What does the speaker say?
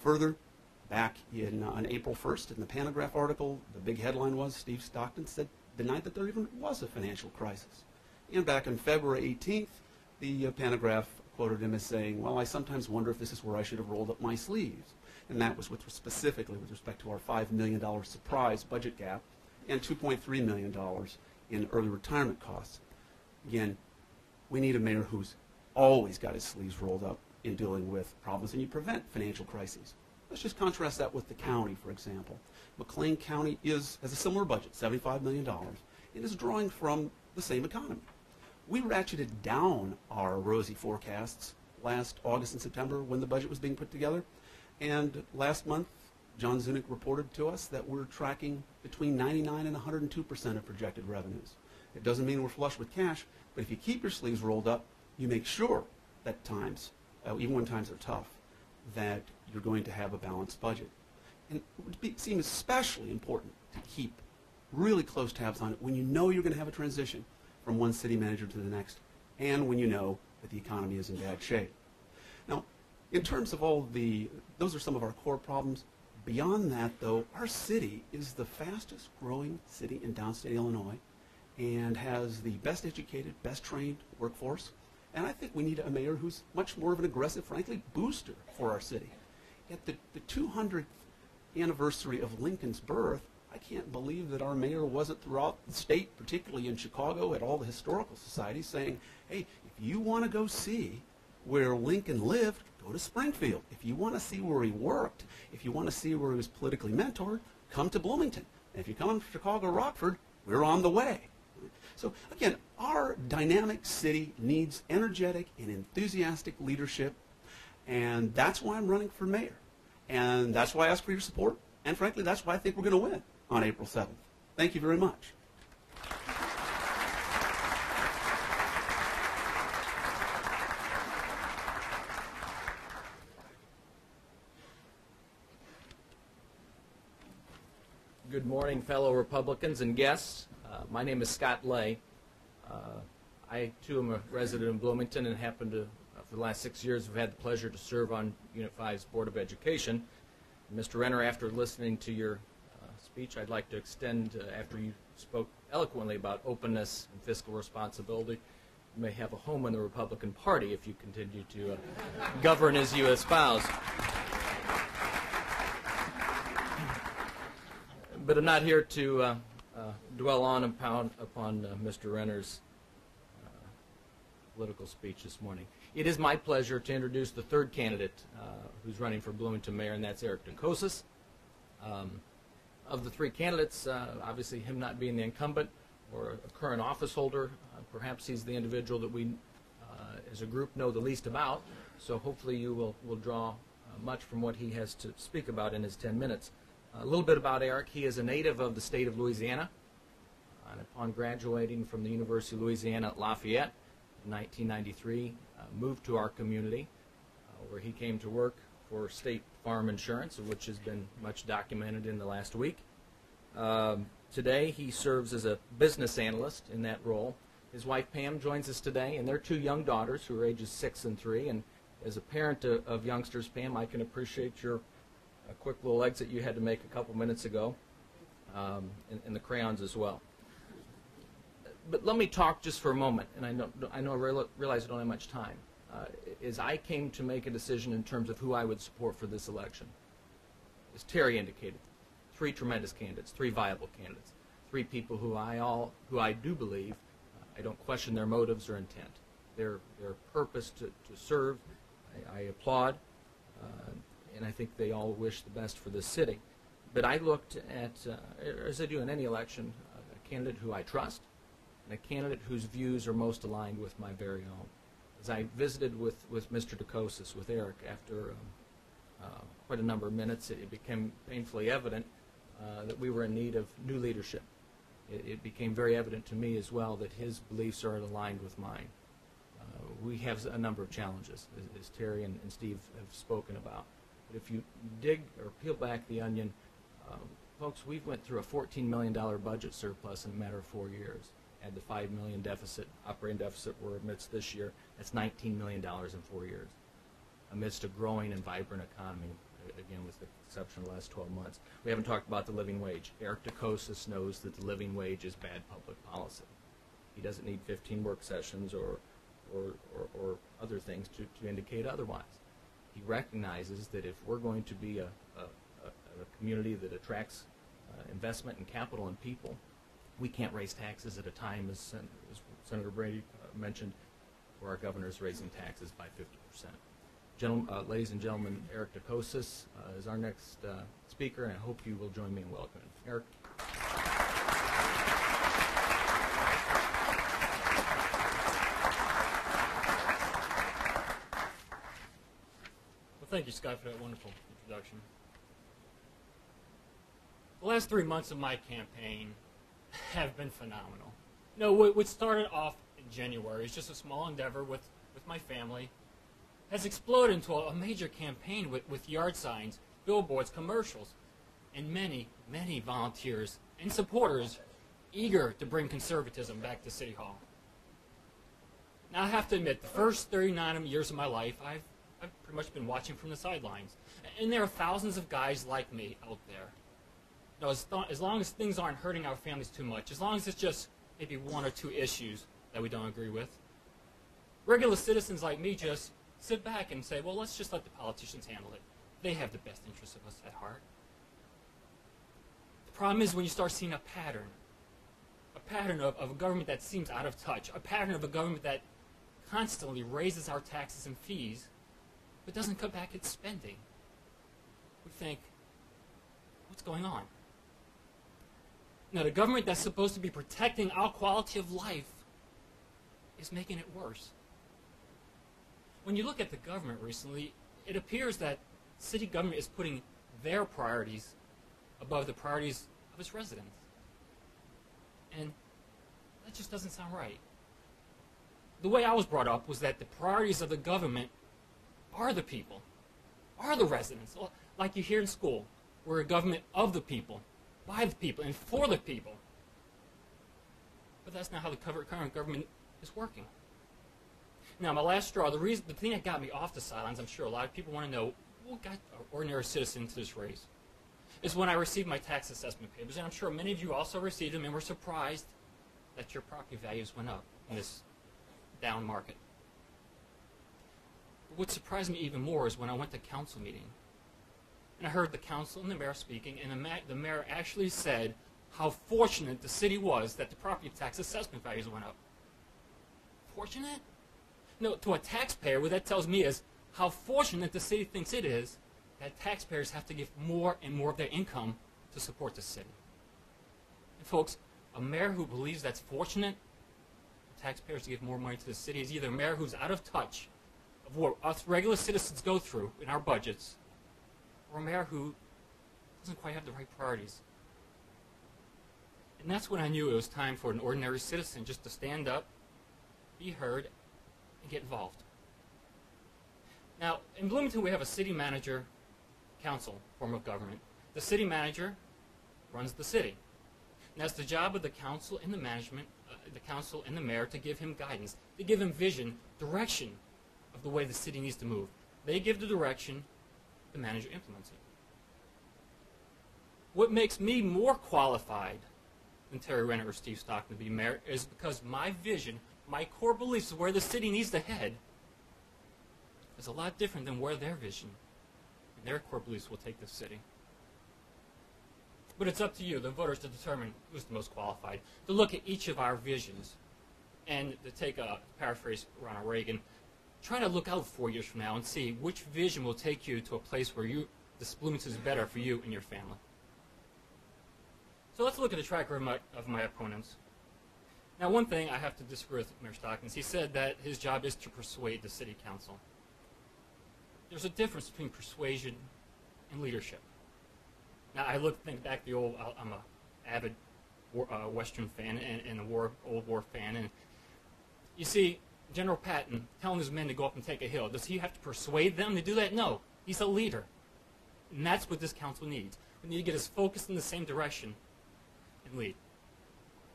Further, back on April 1st in the Panagraph article, the big headline was Steve Stockton denied that there even was a financial crisis. And back on February 18th, the Panagraph quoted him as saying, well, I sometimes wonder if this is where I should have rolled up my sleeves. And that was specifically with respect to our $5 million surprise budget gap and $2.3 million in early retirement costs. Again, we need a mayor who's always got his sleeves rolled up in dealing with problems, and you prevent financial crises. Let's just contrast that with the county, for example. McLean County has a similar budget, $75 million, and is drawing from the same economy. We ratcheted down our rosy forecasts last August and September when the budget was being put together, and last month, John Zunick reported to us that we're tracking between 99 and 102% of projected revenues. It doesn't mean we're flush with cash, but if you keep your sleeves rolled up, you make sure that times, even when times are tough, that you're going to have a balanced budget. And it would seem especially important to keep really close tabs on it when you know you're going to have a transition from one city manager to the next, and when you know that the economy is in bad shape. Now, in terms of those are some of our core problems. Beyond that, though, our city is the fastest growing city in downstate Illinois and has the best educated, best trained workforce. And I think we need a mayor who's much more of an aggressive, frankly, booster for our city. At the 200th anniversary of Lincoln's birth, I can't believe that our mayor wasn't throughout the state, particularly in Chicago, at all the historical societies, saying, hey, if you want to go see where Lincoln lived, go to Springfield. If you want to see where he worked, if you want to see where he was politically mentored, come to Bloomington. And if you come to Chicago or Rockford, we're on the way. So again, our dynamic city needs energetic and enthusiastic leadership, and that's why I'm running for mayor. And that's why I ask for your support, and frankly, that's why I think we're going to win on April 7th. Thank you very much. Good morning, fellow Republicans and guests. My name is Scott Lay. I, too, am a resident in Bloomington and happen to, for the last 6 years, have had the pleasure to serve on Unit 5's Board of Education. Mr. Renner, after listening to your speech, I'd like to extend, after you spoke eloquently about openness and fiscal responsibility, you may have a home in the Republican Party if you continue to govern as you espouse. But I'm not here to dwell on upon Mr. Renner's political speech this morning. It is my pleasure to introduce the third candidate who's running for Bloomington mayor, and that's Eric Dukosas. Of the three candidates, obviously him not being the incumbent or a current office holder, perhaps he's the individual that we as a group know the least about, so hopefully you will draw much from what he has to speak about in his 10 minutes. A little bit about Eric. He is a native of the state of Louisiana. And upon graduating from the University of Louisiana at Lafayette in 1993, moved to our community where he came to work for State Farm Insurance, which has been much documented in the last week. Today he serves as a business analyst in that role. His wife Pam joins us today, and their two young daughters who are ages 6 and 3. And as a parent of youngsters, Pam, I can appreciate your quick little exit you had to make a couple minutes ago, and the crayons as well. But let me talk just for a moment, and I realize I don't have much time. As I came to make a decision in terms of who I would support for this election, as Terry indicated, three tremendous candidates, three viable candidates, three people who I do believe, I don't question their motives or intent. Their purpose to serve, I applaud. And I think they all wish the best for this city. But I looked at, as I do in any election, a candidate who I trust, and a candidate whose views are most aligned with my very own. As I visited with Mr. Dukosas, with Eric, after quite a number of minutes, it became painfully evident that we were in need of new leadership. It became very evident to me as well that his beliefs are aligned with mine. We have a number of challenges, as Terry and Steve have spoken about. But if you dig or peel back the onion, folks, we've went through a $14 million budget surplus in a matter of 4 years. Add the $5 million operating deficit we're amidst this year, that's $19 million in 4 years, amidst a growing and vibrant economy, again, with the exception of the last 12 months. We haven't talked about the living wage. Eric DeCosis knows that the living wage is bad public policy. He doesn't need 15 work sessions or other things to indicate otherwise. He recognizes that if we're going to be a community that attracts investment and capital and people, we can't raise taxes at a time, as Senator Brady mentioned, where our governor is raising taxes by 50%. Ladies and gentlemen, Eric DeCosis is our next speaker, and I hope you will join me in welcoming him. Eric. Well, thank you, Scott, for that wonderful introduction. The last 3 months of my campaign have been phenomenal. You know, what started off in January is just a small endeavor with my family, has exploded into a major campaign with yard signs, billboards, commercials, and many, many volunteers and supporters eager to bring conservatism back to City Hall. Now, I have to admit, the first 39 years of my life, I've pretty much been watching from the sidelines. And there are thousands of guys like me out there. You know, as long as things aren't hurting our families too much, as long as it's just maybe one or two issues that we don't agree with, regular citizens like me just sit back and say, well, let's just let the politicians handle it. They have the best interests of us at heart. The problem is when you start seeing a pattern of a government that seems out of touch, a pattern of a government that constantly raises our taxes and fees, but doesn't cut back its spending. We think, what's going on? Now, the government that's supposed to be protecting our quality of life is making it worse. When you look at the government recently, it appears that city government is putting their priorities above the priorities of its residents. And that just doesn't sound right. The way I was brought up was that the priorities of the government are the people, are the residents. Like you hear in school, we're a government of the people, by the people, and for the people. But that's not how the current government is working. Now, my last straw, the thing that got me off the sidelines, I'm sure a lot of people want to know, what got an ordinary citizen into this race, is when I received my tax assessment papers, and I'm sure many of you also received them and were surprised that your property values went up in this down market. But what surprised me even more is when I went to council meeting, and I heard the council and the mayor speaking, and the mayor actually said how fortunate the city was that the property tax assessment values went up. Fortunate? No, to a taxpayer, what that tells me is how fortunate the city thinks it is that taxpayers have to give more and more of their income to support the city. And folks, a mayor who believes that's fortunate, taxpayers to give more money to the city, is either a mayor who's out of touch of what us regular citizens go through in our budgets, or a mayor who doesn't quite have the right priorities. And that's when I knew it was time for an ordinary citizen just to stand up, be heard, and get involved. Now, in Bloomington, we have a city manager council form of government. The city manager runs the city. And that's the job of the council and the management, the council and the mayor, to give him guidance, to give him vision, direction of the way the city needs to move. They give the direction, the manager implements it. What makes me more qualified than Terry Renner or Steve Stockton to be mayor is because my vision, my core beliefs of where the city needs to head is a lot different than where their vision and their core beliefs will take the city. But it's up to you, the voters, to determine who's the most qualified, to look at each of our visions and to take a paraphrase Ronald Reagan, try to look out 4 years from now and see which vision will take you to a place where this Bloomington is better for you and your family. So let's look at the track record of my opponents. Now, one thing I have to disagree with Mayor Stockton is he said that his job is to persuade the city council. There's a difference between persuasion and leadership. Now, think back to the old, I'm an avid Western fan and a old war fan, and you see General Patton telling his men to go up and take a hill. Does he have to persuade them to do that? No. He's a leader. And that's what this council needs. We need to get us focused in the same direction and lead.